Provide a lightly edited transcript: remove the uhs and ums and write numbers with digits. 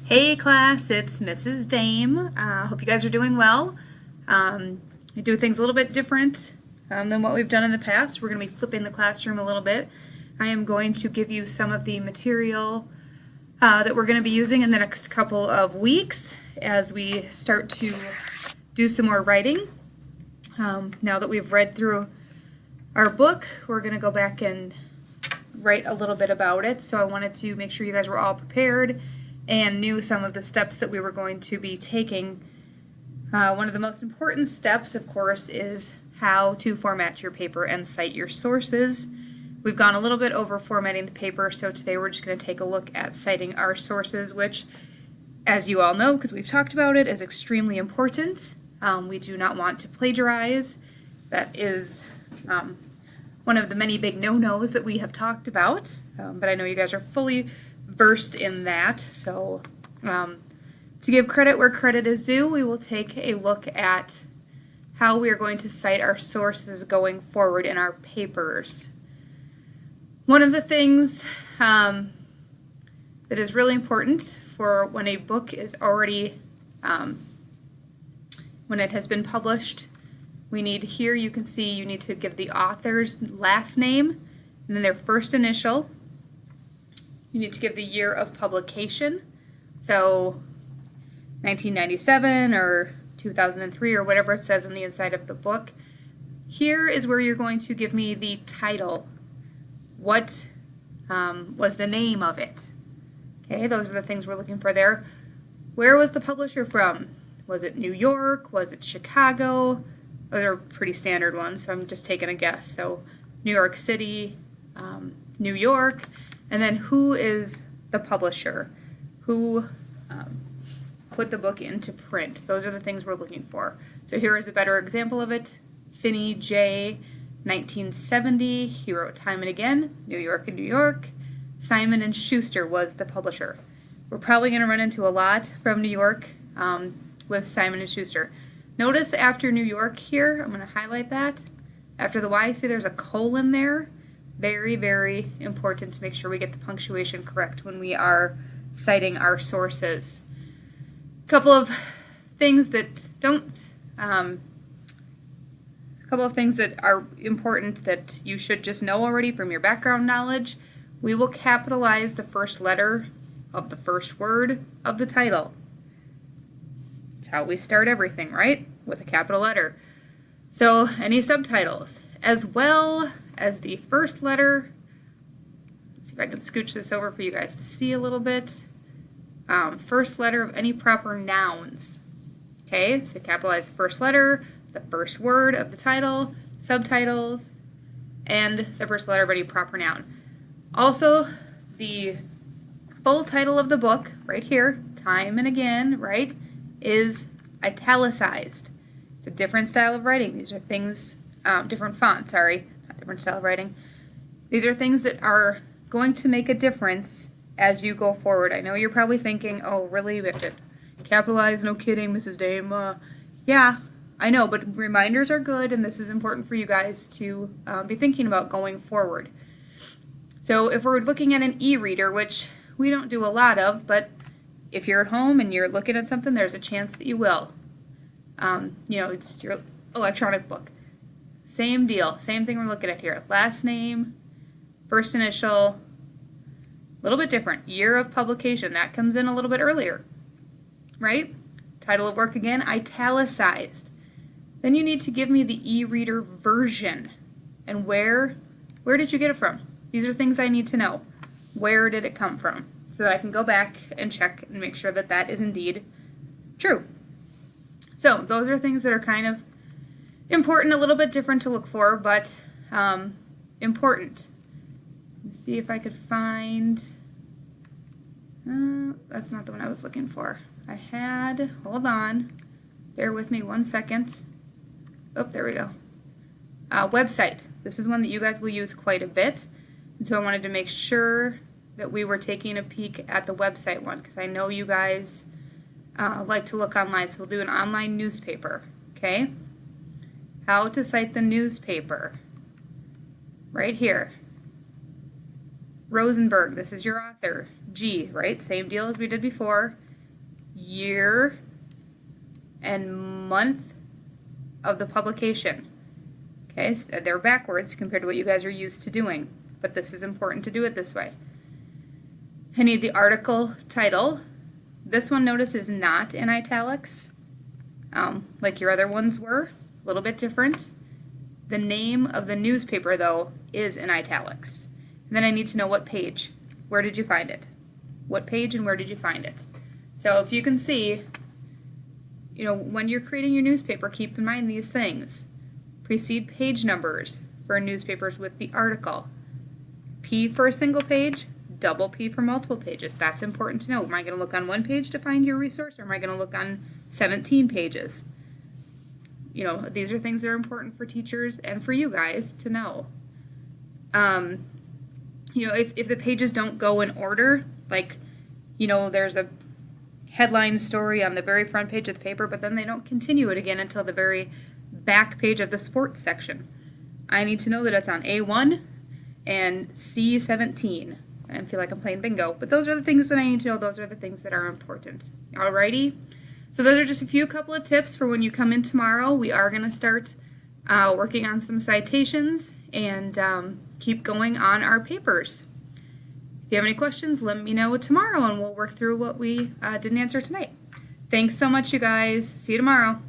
Hey class, it's Mrs. Dame. Hope you guys are doing well. I do things a little bit different than what we've done in the past. We're going to be flipping the classroom a little bit. I am going to give you some of the material that we're going to be using in the next couple of weeks as we start to do some more writing. Now that we've read through our book, we're going to go back and write a little bit about it. So I wanted to make sure you guys were all prepared and knew some of the steps that we were going to be taking. One of the most important steps, of course, is how to format your paper and cite your sources. We've gone a little bit over formatting the paper, so today we're just going to take a look at citing our sources, which, as you all know, because we've talked about it, is extremely important. We do not want to plagiarize. That is one of the many big no-nos that we have talked about, but I know you guys are fully versed in that. So to give credit where credit is due, we will take a look at how we are going to cite our sources going forward in our papers. One of the things that is really important for when a book is already, when it has been published, we need here, you can see you need to give the author's last name and then their first initial. You need to give the year of publication, so 1997 or 2003 or whatever it says on the inside of the book. Here is where you're going to give me the title. What was the name of it? Okay, those are the things we're looking for there. Where was the publisher from? Was it New York? Was it Chicago? Those are pretty standard ones, so I'm just taking a guess. So New York City, New York. And then who is the publisher? Who put the book into print? Those are the things we're looking for. So here is a better example of it. Finney J. 1970. He wrote Time and Again, New York and New York. Simon & Schuster was the publisher. We're probably going to run into a lot from New York with Simon & Schuster. Notice after New York here, I'm going to highlight that. After the Y, see there's a colon there. Very, very important to make sure we get the punctuation correct when we are citing our sources. A couple of things that are important that you should just know already from your background knowledge. We will capitalize the first letter of the first word of the title. It's how we start everything, right? With a capital letter. So any subtitles, as well as the first letter. Let's see if I can scooch this over for you guys to see a little bit. First letter of any proper nouns. Okay, so capitalize the first letter, the first word of the title, subtitles, and the first letter of any proper noun. Also, the full title of the book, right here, Time and Again, right, is italicized. It's a different style of writing. These are things, different font, sorry, not different style of writing. These are things that are going to make a difference as you go forward. I know you're probably thinking, oh, really, we have to capitalize? No kidding, Mrs. Dame. Yeah, I know, but reminders are good, and this is important for you guys to be thinking about going forward. So if we're looking at an e-reader, which we don't do a lot of, but if you're at home and you're looking at something, there's a chance that you will. It's your electronic book. Same deal, same thing we're looking at here. Last name, first initial, a little bit different. Year of publication, that comes in a little bit earlier, right? Title of work again, italicized. Then you need to give me the e-reader version. And where did you get it from? These are things I need to know. Where did it come from? So that I can go back and check and make sure that that is indeed true. So those are things that are kind of important, a little bit different to look for, but important. Let's see if I could find, that's not the one I was looking for. Hold on, bear with me 1 second. Oh, there we go. Website. This is one that you guys will use quite a bit, and so I wanted to make sure that we were taking a peek at the website one, because I know you guys like to look online, so we'll do an online newspaper, okay? How to cite the newspaper. Right here. Rosenberg, this is your author. G, right? Same deal as we did before. year and month of the publication. Okay, so they're backwards compared to what you guys are used to doing, but this is important to do it this way. I need the article title. This one, notice, is not in italics, like your other ones were, a little bit different. The name of the newspaper, though, is in italics. And then I need to know what page. Where did you find it? What page and where did you find it? So if you can see, when you're creating your newspaper, keep in mind these things. Precede page numbers for newspapers with the article. P for a single page, double P for multiple pages. That's important to know. Am I going to look on one page to find your resource, or am I going to look on 17 pages? These are things that are important for teachers and for you guys to know. If the pages don't go in order, like, there's a headline story on the very front page of the paper, but then they don't continue it again until the very back page of the sports section. I need to know that it's on A1 and C17. I feel like I'm playing bingo, but those are the things that I need to know. Those are the things that are important. Alrighty? So those are just a couple of tips for when you come in tomorrow. We are going to start working on some citations and keep going on our papers. If you have any questions, let me know tomorrow and we'll work through what we didn't answer tonight. Thanks so much, you guys. See you tomorrow.